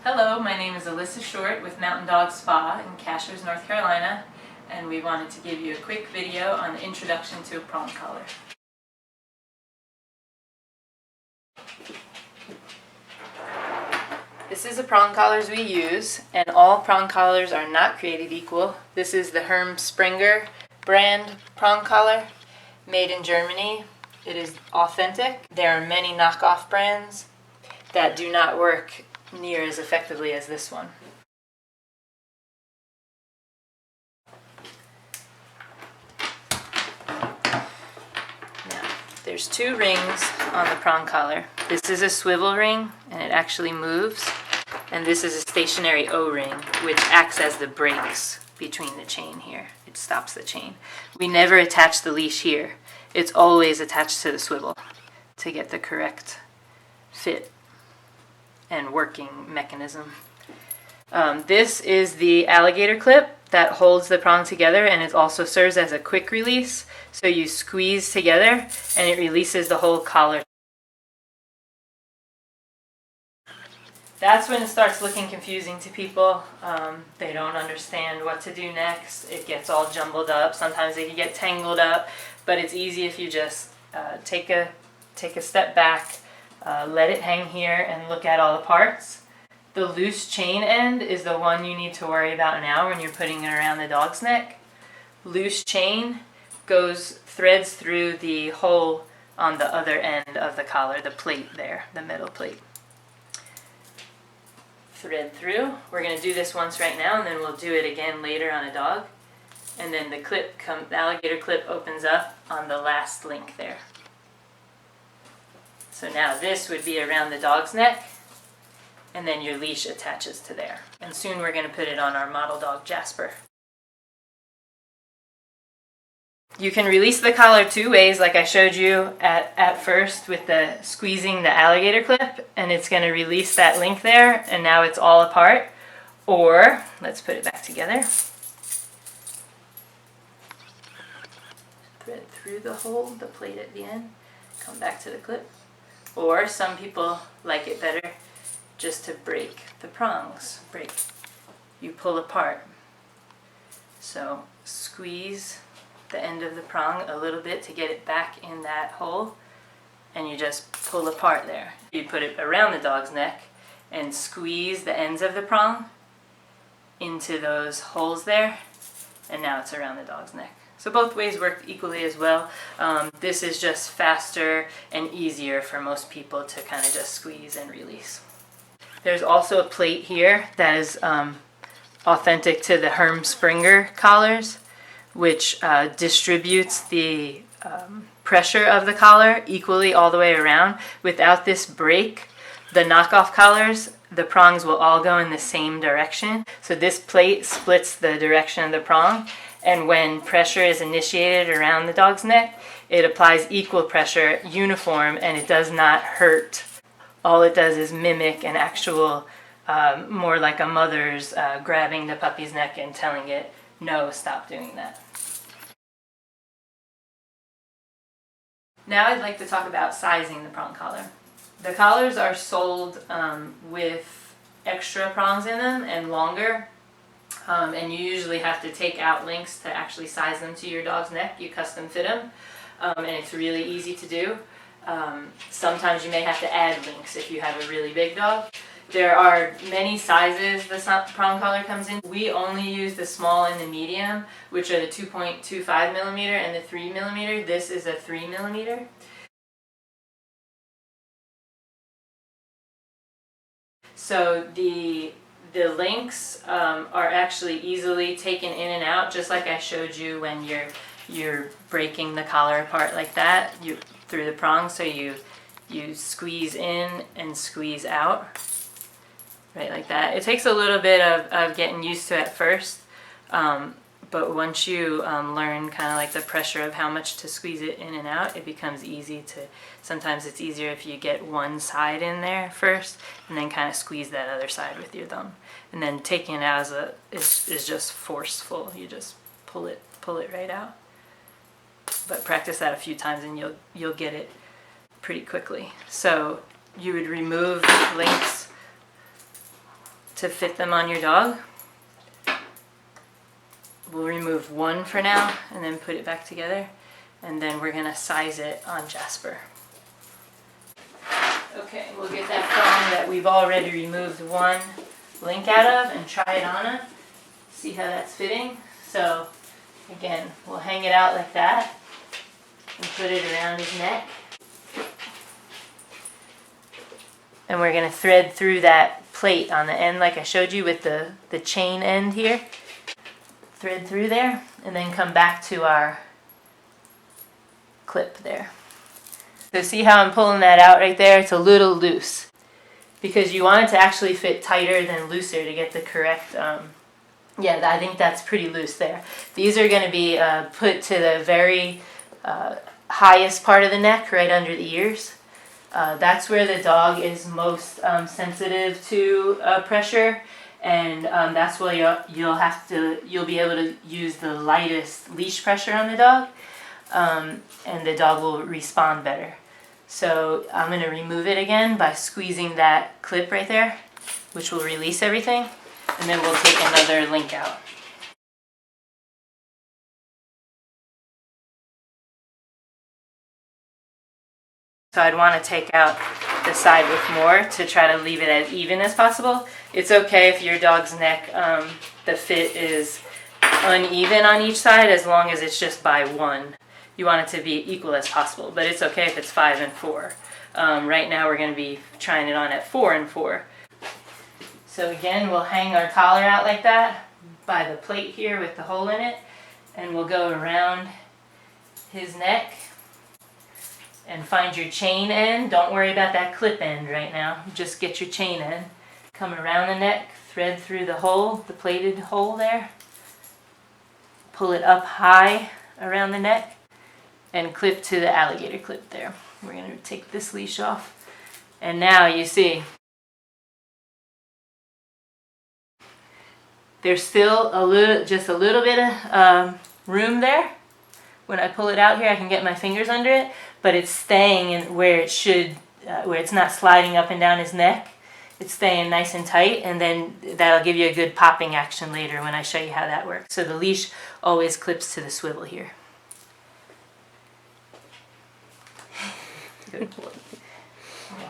Hello, my name is Alissa Short with Mountain Dog Spa in Cashiers, North Carolina, and we wanted to give you a quick video on the introduction to a prong collar. This is the prong collars we use, and all prong collars are not created equal. This is the Herm Sprenger brand prong collar, made in Germany. It is authentic. There are many knockoff brands that do not work near as effectively as this one. Now, there's two rings on the prong collar. This is a swivel ring, and it actually moves. And this is a stationary O-ring, which acts as the brakes between the chain here. It stops the chain. We never attach the leash here. It's always attached to the swivel to get the correct fit and working mechanism. This is the alligator clip that holds the prong together, and it also serves as a quick release. So you squeeze together and it releases the whole collar. That's when it starts looking confusing to people. They don't understand what to do next. It gets all jumbled up. Sometimes they can get tangled up, but it's easy if you just take a step back, let it hang here, and look at all the parts. The loose chain end is the one you need to worry about now when you're putting it around the dog's neck. Loose chain threads through the hole on the other end of the collar, the plate there, the metal plate. Thread through. We're going to do this once right now, and then we'll do it again later on a dog. And then the alligator clip opens up on the last link there. So now this would be around the dog's neck, and then your leash attaches to there. And soon we're going to put it on our model dog Jasper. You can release the collar two ways, like I showed you at first with the squeezing the alligator clip, and it's going to release that link there, and now it's all apart. Or, let's put it back together. Thread through the hole, the plate at the end, come back to the clip. Or some people like it better just to break the prongs. You pull apart. So squeeze the end of the prong a little bit to get it back in that hole, and you just pull apart there. You put it around the dog's neck and squeeze the ends of the prong into those holes there, and now it's around the dog's neck. So both ways work equally as well. This is just faster and easier for most people to kind of just squeeze and release. There's also a plate here that is authentic to the Herm Sprenger collars, which distributes the pressure of the collar equally all the way around. Without this break, the knockoff collars, the prongs will all go in the same direction. So this plate splits the direction of the prong, and when pressure is initiated around the dog's neck, it applies equal pressure, uniform, and it does not hurt. All it does is mimic an actual, more like a mother's grabbing the puppy's neck and telling it, no, stop doing that. Now I'd like to talk about sizing the prong collar. The collars are sold with extra prongs in them and longer, and you usually have to take out links to actually size them to your dog's neck. You custom fit them, and it's really easy to do. Sometimes you may have to add links if you have a really big dog. There are many sizes the prong collar comes in. We only use the small and the medium, which are the 2.25 millimeter and the 3 millimeter. This is a 3 millimeter. So the links are actually easily taken in and out, just like I showed you when you're breaking the collar apart like that, through the prong. So you squeeze in and squeeze out. Right, like that. It takes a little bit of getting used to at first, but once you learn kind of like the pressure of how much to squeeze it in and out, it becomes easy to, sometimes it's easier if you get one side in there first and then kind of squeeze that other side with your thumb. And then taking it out is just forceful. You just pull it right out. But practice that a few times and you'll get it pretty quickly. So you would remove links to fit them on your dog. We'll remove one for now and then put it back together, and then we're going to size it on Jasper. Okay, we'll get that prong that we've already removed one link out of and try it on him. See how that's fitting. So again, we'll hang it out like that and put it around his neck. And we're going to thread through that plate on the end like I showed you with the chain end here. Thread through there and then come back to our clip there. So see how I'm pulling that out right there? It's a little loose because you want it to actually fit tighter than looser to get the correct, yeah, I think that's pretty loose there. These are going to be put to the very highest part of the neck, right under the ears. That's where the dog is most sensitive to pressure, and that's where you'll be able to use the lightest leash pressure on the dog, and the dog will respond better. So I'm going to remove it again by squeezing that clip right there, which will release everything, and then we'll take another link out. So I'd want to take out the side with more to try to leave it as even as possible. It's okay if your dog's neck, the fit is uneven on each side, as long as it's just by one. You want it to be equal as possible, but it's okay if it's 5 and 4. Right now we're going to be trying it on at 4 and 4. So again, we'll hang our collar out like that by the plate here with the hole in it, and we'll go around his neck and find your chain end. Don't worry about that clip end right now. Just get your chain end. Come around the neck, thread through the hole, the plated hole there. Pull it up high around the neck and clip to the alligator clip there. We're going to take this leash off. And now you see there's still just a little bit of room there. When I pull it out here, I can get my fingers under it, but it's staying in where it should, where it's not sliding up and down his neck. It's staying nice and tight, and then that'll give you a good popping action later when I show you how that works. So the leash always clips to the swivel here. Good.